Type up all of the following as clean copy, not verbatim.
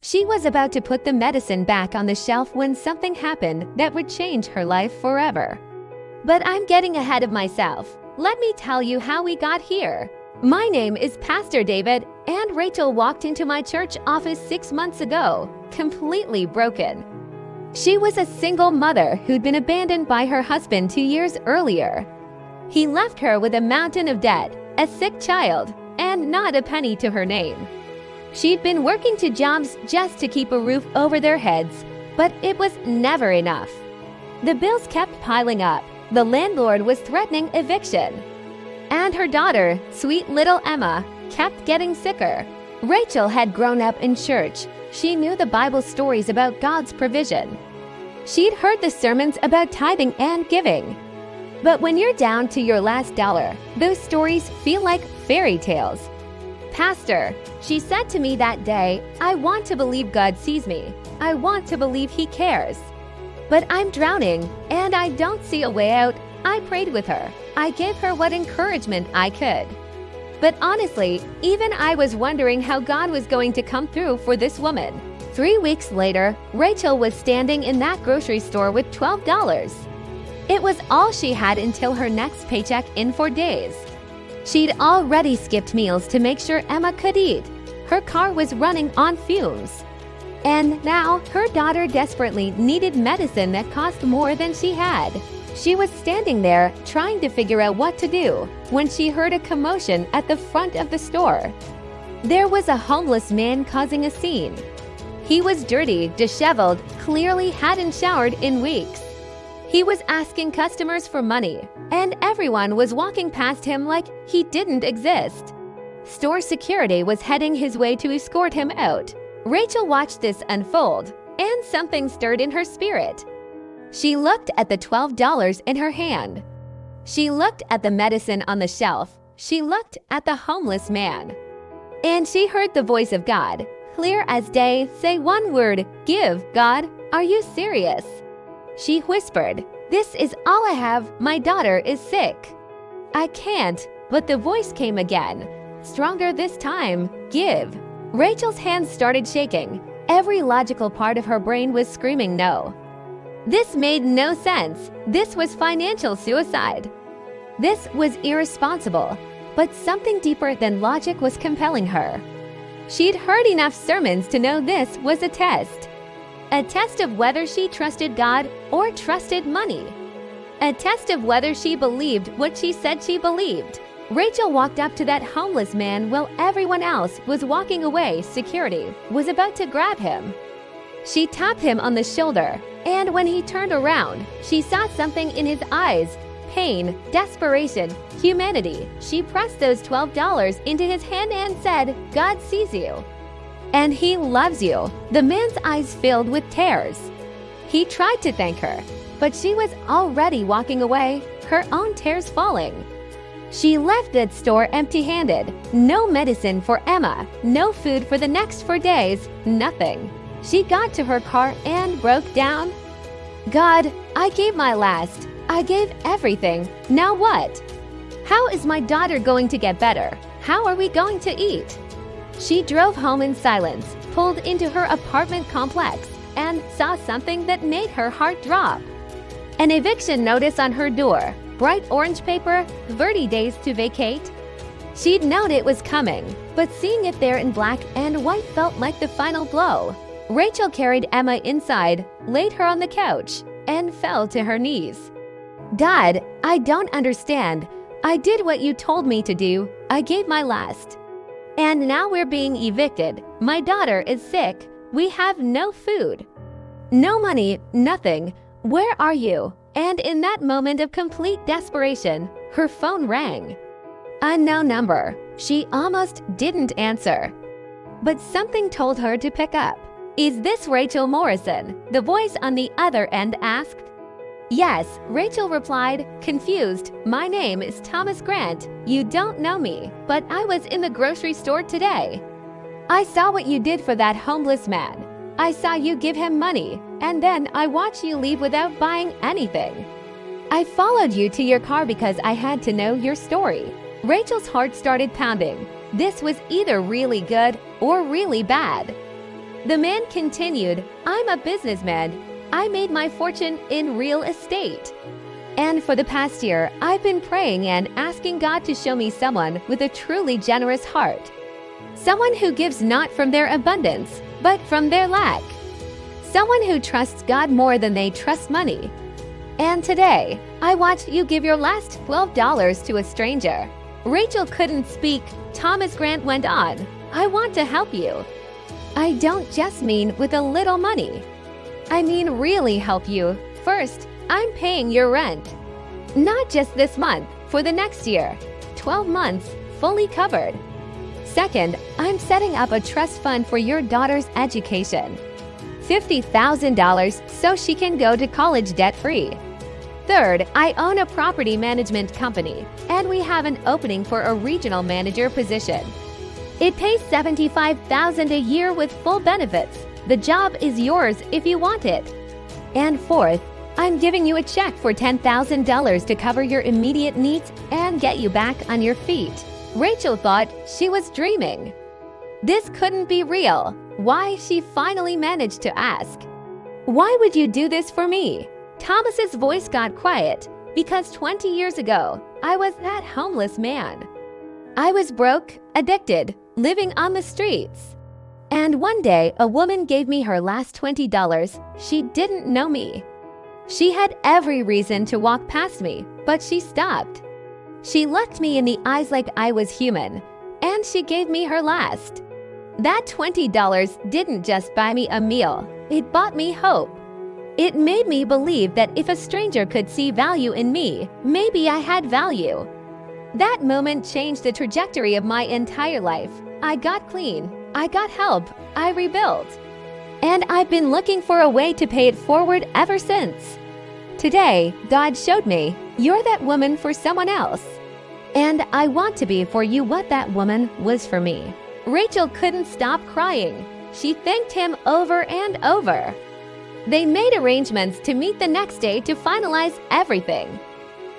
She was about to put the medicine back on the shelf when something happened that would change her life forever. But I'm getting ahead of myself. Let me tell you how we got here. My name is Pastor David, and Rachel walked into my church office 6 months ago, completely broken. She was a single mother who'd been abandoned by her husband 2 years earlier. He left her with a mountain of debt, a sick child, and not a penny to her name. She'd been working 2 jobs just to keep a roof over their heads, but it was never enough. The bills kept piling up. The landlord was threatening eviction. And her daughter, sweet little Emma, kept getting sicker. Rachel had grown up in church. She knew the Bible stories about God's provision. She'd heard the sermons about tithing and giving. But when you're down to your last dollar, those stories feel like fairy tales. "Pastor," she said to me that day, "I want to believe God sees me. I want to believe He cares. But I'm drowning, and I don't see a way out." I prayed with her. I gave her what encouragement I could. But honestly, even I was wondering how God was going to come through for this woman. 3 weeks later, Rachel was standing in that grocery store with $12. It was all she had until her next paycheck in 4 days. She'd already skipped meals to make sure Emma could eat. Her car was running on fumes. And now, her daughter desperately needed medicine that cost more than she had. She was standing there, trying to figure out what to do, when she heard a commotion at the front of the store. There was a homeless man causing a scene. He was dirty, disheveled, clearly hadn't showered in weeks. He was asking customers for money, and everyone was walking past him like he didn't exist. Store security was heading his way to escort him out. Rachel watched this unfold, and something stirred in her spirit. She looked at the $12 in her hand. She looked at the medicine on the shelf. She looked at the homeless man. And she heard the voice of God, clear as day, say one word, "Give, God. Are you serious?" She whispered, "This is all I have. My daughter is sick." "I can't," but the voice came again, stronger this time, "Give." Rachel's hands started shaking. Every logical part of her brain was screaming no. This made no sense. This was financial suicide. This was irresponsible, but something deeper than logic was compelling her. She'd heard enough sermons to know this was a test. A test of whether she trusted God or trusted money. A test of whether she believed what she said she believed. Rachel walked up to that homeless man while everyone else was walking away. Security was about to grab him. She tapped him on the shoulder, and when he turned around, she saw something in his eyes: pain, desperation, humanity. She pressed those $12 into his hand and said, "God sees you. And He loves you." The man's eyes filled with tears. He tried to thank her, but she was already walking away, her own tears falling. She left that store empty-handed. No medicine for Emma, no food for the next 4 days, nothing. She got to her car and broke down. "God, I gave my last. I gave everything. Now what? How is my daughter going to get better? How are we going to eat?" She drove home in silence, pulled into her apartment complex, and saw something that made her heart drop. An eviction notice on her door, bright orange paper, 30 days to vacate. She'd known it was coming, but seeing it there in black and white felt like the final blow. Rachel carried Emma inside, laid her on the couch, and fell to her knees. "God, I don't understand. I did what you told me to do. I gave my last. And now we're being evicted. My daughter is sick. We have no food. No money, nothing. Where are you?" And in that moment of complete desperation, her phone rang. Unknown number. She almost didn't answer. But something told her to pick up. "Is this Rachel Morrison?" the voice on the other end asked. "Yes," Rachel replied, confused. "My name is Thomas Grant. You don't know me, but I was in the grocery store today. I saw what you did for that homeless man. I saw you give him money, and then I watched you leave without buying anything. I followed you to your car because I had to know your story." Rachel's heart started pounding. This was either really good or really bad. The man continued, "I'm a businessman. I made my fortune in real estate. And for the past year, I've been praying and asking God to show me someone with a truly generous heart. Someone who gives not from their abundance, but from their lack. Someone who trusts God more than they trust money. And today, I watched you give your last $12 to a stranger." Rachel couldn't speak. Thomas Grant went on, "I want to help you. I don't just mean with a little money. I mean really help you. First, I'm paying your rent. Not just this month, for the next year. 12 months, fully covered. Second, I'm setting up a trust fund for your daughter's education. $50,000 so she can go to college debt-free. Third, I own a property management company, and we have an opening for a regional manager position. It pays $75,000 a year with full benefits. The job is yours if you want it. And fourth, I'm giving you a check for $10,000 to cover your immediate needs and get you back on your feet." Rachel thought she was dreaming. This couldn't be real. Why, she finally managed to ask, "Why would you do this for me?" Thomas's voice got quiet. "Because 20 years ago, I was that homeless man. I was broke, addicted, living on the streets. And one day, a woman gave me her last $20. She didn't know me. She had every reason to walk past me, but she stopped. She looked me in the eyes like I was human, and she gave me her last. That $20 didn't just buy me a meal, it bought me hope. It made me believe that if a stranger could see value in me, maybe I had value. That moment changed the trajectory of my entire life. I got clean, I got help, I rebuilt. And I've been looking for a way to pay it forward ever since. Today, God showed me, you're that woman for someone else. And I want to be for you what that woman was for me." Rachel couldn't stop crying. She thanked him over and over. They made arrangements to meet the next day to finalize everything.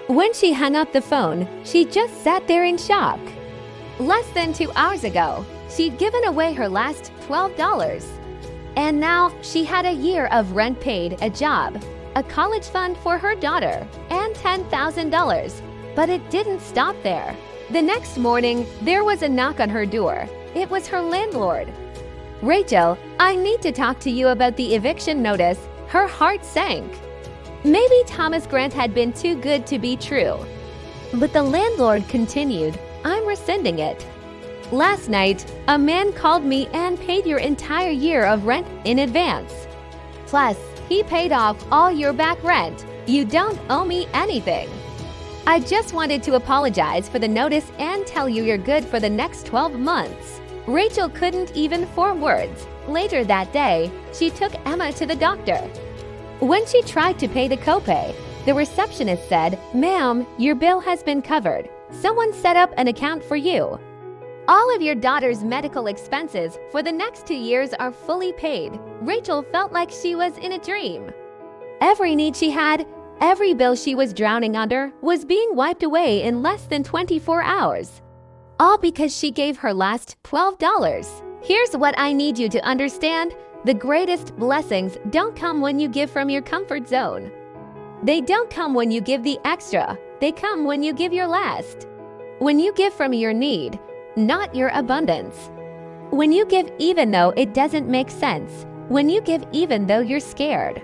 When she hung up the phone, she just sat there in shock. Less than 2 hours ago, she'd given away her last $12. And now she had a year of rent paid, a job, a college fund for her daughter, and $10,000. But it didn't stop there. The next morning, there was a knock on her door. It was her landlord. "Rachel, I need to talk to you about the eviction notice." Her heart sank. Maybe Thomas Grant had been too good to be true. But the landlord continued, "I'm rescinding it. Last night, a man called me and paid your entire year of rent in advance. Plus, he paid off all your back rent. You don't owe me anything. I just wanted to apologize for the notice and tell you you're good for the next 12 months. Rachel couldn't even form words. Later that day, she took Emma to the doctor. When she tried to pay the copay, the receptionist said, "Ma'am, your bill has been covered. Someone set up an account for you. All of your daughter's medical expenses for the next 2 years are fully paid." Rachel felt like she was in a dream. Every need she had, every bill she was drowning under, was being wiped away in less than 24 hours. All because she gave her last $12. Here's what I need you to understand. The greatest blessings don't come when you give from your comfort zone. They don't come when you give the extra. They come when you give your last. When you give from your need, not your abundance. When you give even though it doesn't make sense. When you give even though you're scared.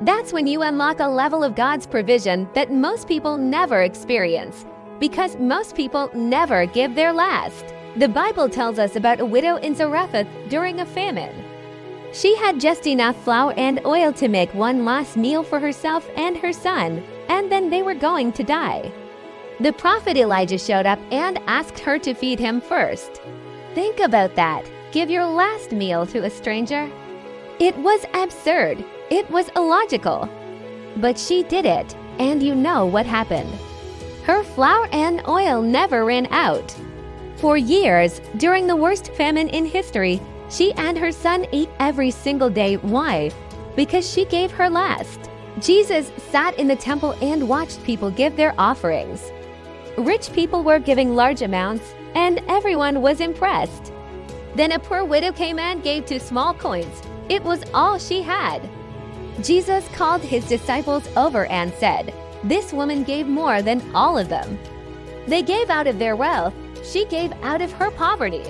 That's when you unlock a level of God's provision that most people never experience, because most people never give their last. The Bible tells us about a widow in Zarephath during a famine. She had just enough flour and oil to make one last meal for herself and her son, and then they were going to die. The prophet Elijah showed up and asked her to feed him first. Think about that. Give your last meal to a stranger. It was absurd. It was illogical. But she did it, and you know what happened. Her flour and oil never ran out. For years, during the worst famine in history, she and her son ate every single day. Why? Because she gave her last. Jesus sat in the temple and watched people give their offerings. Rich people were giving large amounts, and everyone was impressed. Then a poor widow came and gave 2 small coins. It was all she had. Jesus called his disciples over and said, "This woman gave more than all of them." They gave out of their wealth. She gave out of her poverty.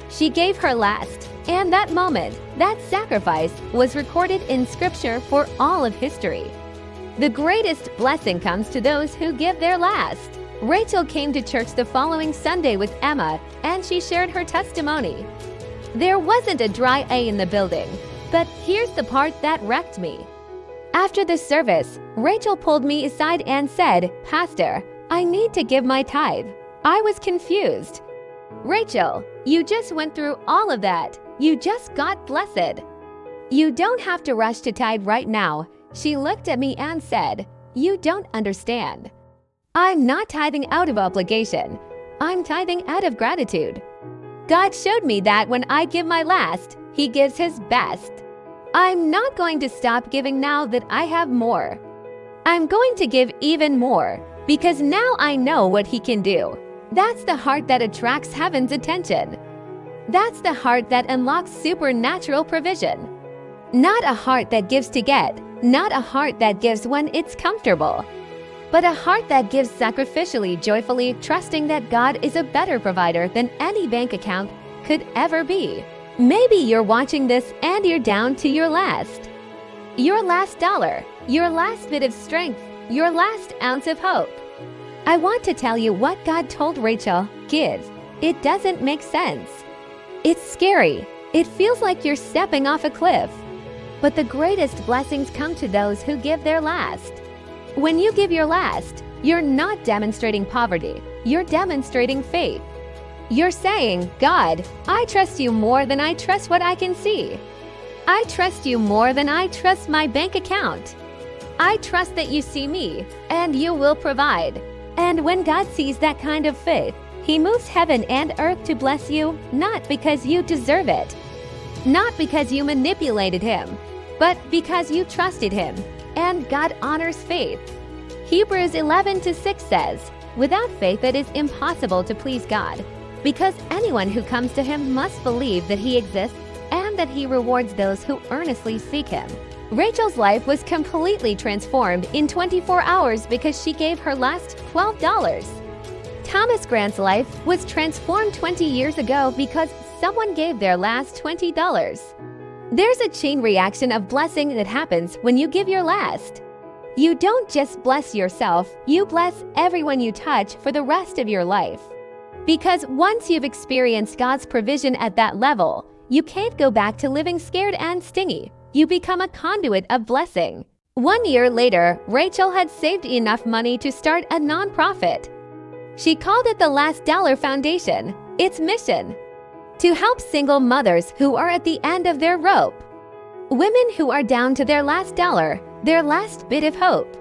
She gave her last, and that moment, that sacrifice, was recorded in Scripture for all of history. The greatest blessing comes to those who give their last. Rachel came to church the following Sunday with Emma, and she shared her testimony. There wasn't a dry eye in the building, but here's the part that wrecked me. After the service, Rachel pulled me aside and said, "Pastor, I need to give my tithe." I was confused. "Rachel, you just went through all of that. You just got blessed. You don't have to rush to tithe right now." She looked at me and said, "You don't understand. I'm not tithing out of obligation. I'm tithing out of gratitude. God showed me that when I give my last, He gives His best. I'm not going to stop giving now that I have more. I'm going to give even more, because now I know what He can do." That's the heart that attracts heaven's attention. That's the heart that unlocks supernatural provision. Not a heart that gives to get, not a heart that gives when it's comfortable, but a heart that gives sacrificially, joyfully, trusting that God is a better provider than any bank account could ever be. Maybe you're watching this and you're down to your last dollar, your last bit of strength, your last ounce of hope. I want to tell you what God told Rachel: give. It doesn't make sense. It's scary. It feels like you're stepping off a cliff. But the greatest blessings come to those who give their last. When you give your last, you're not demonstrating poverty. You're demonstrating faith. You're saying, "God, I trust you more than I trust what I can see. I trust you more than I trust my bank account. I trust that you see me, and you will provide." And when God sees that kind of faith, He moves heaven and earth to bless you, not because you deserve it, not because you manipulated Him, but because you trusted Him, and God honors faith. Hebrews 11:6 says, "Without faith it is impossible to please God, because anyone who comes to Him must believe that He exists and that He rewards those who earnestly seek Him." Rachel's life was completely transformed in 24 hours because she gave her last $12. Thomas Grant's life was transformed 20 years ago because someone gave their last $20. There's a chain reaction of blessing that happens when you give your last. You don't just bless yourself, you bless everyone you touch for the rest of your life. Because once you've experienced God's provision at that level, you can't go back to living scared and stingy. You become a conduit of blessing. 1 year later, Rachel had saved enough money to start a nonprofit. She called it the Last Dollar Foundation. Its mission: to help single mothers who are at the end of their rope. Women who are down to their last dollar, their last bit of hope.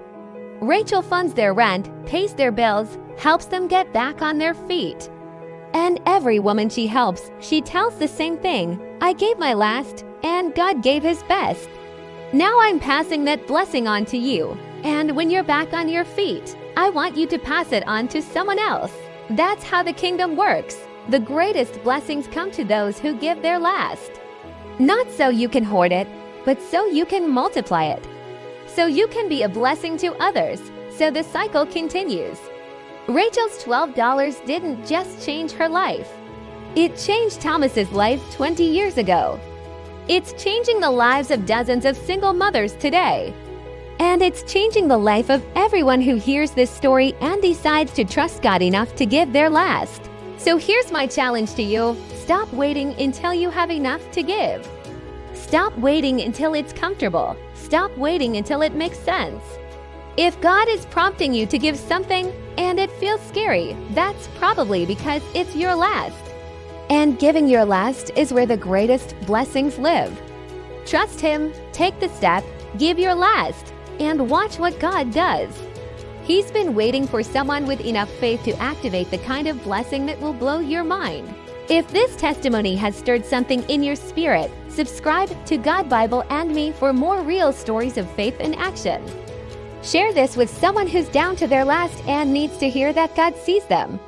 Rachel funds their rent, pays their bills, helps them get back on their feet. And every woman she helps, she tells the same thing: "I gave my last, and God gave His best. Now I'm passing that blessing on to you. And when you're back on your feet, I want you to pass it on to someone else." That's how the kingdom works. The greatest blessings come to those who give their last. Not so you can hoard it, but so you can multiply it. So you can be a blessing to others, so the cycle continues. Rachel's $12 didn't just change her life. It changed Thomas's life 20 years ago. It's changing the lives of dozens of single mothers today. And it's changing the life of everyone who hears this story and decides to trust God enough to give their last. So here's my challenge to you: stop waiting until you have enough to give. Stop waiting until it's comfortable. Stop waiting until it makes sense. If God is prompting you to give something and it feels scary, that's probably because it's your last. And giving your last is where the greatest blessings live. Trust Him, take the step, give your last, and watch what God does. He's been waiting for someone with enough faith to activate the kind of blessing that will blow your mind. If this testimony has stirred something in your spirit, subscribe to God Bible and Me for more real stories of faith in action. Share this with someone who's down to their last and needs to hear that God sees them.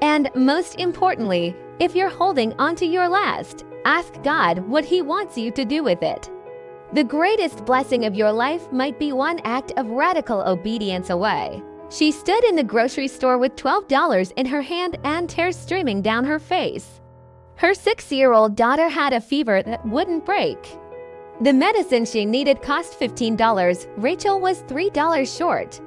And most importantly, If you're holding onto your last, ask God what He wants you to do with it. The greatest blessing of your life might be one act of radical obedience away. She stood in the grocery store with $12 in her hand and tears streaming down her face. Her 6-year-old daughter had a fever that wouldn't break. The medicine she needed cost $15. Rachel was $3 short.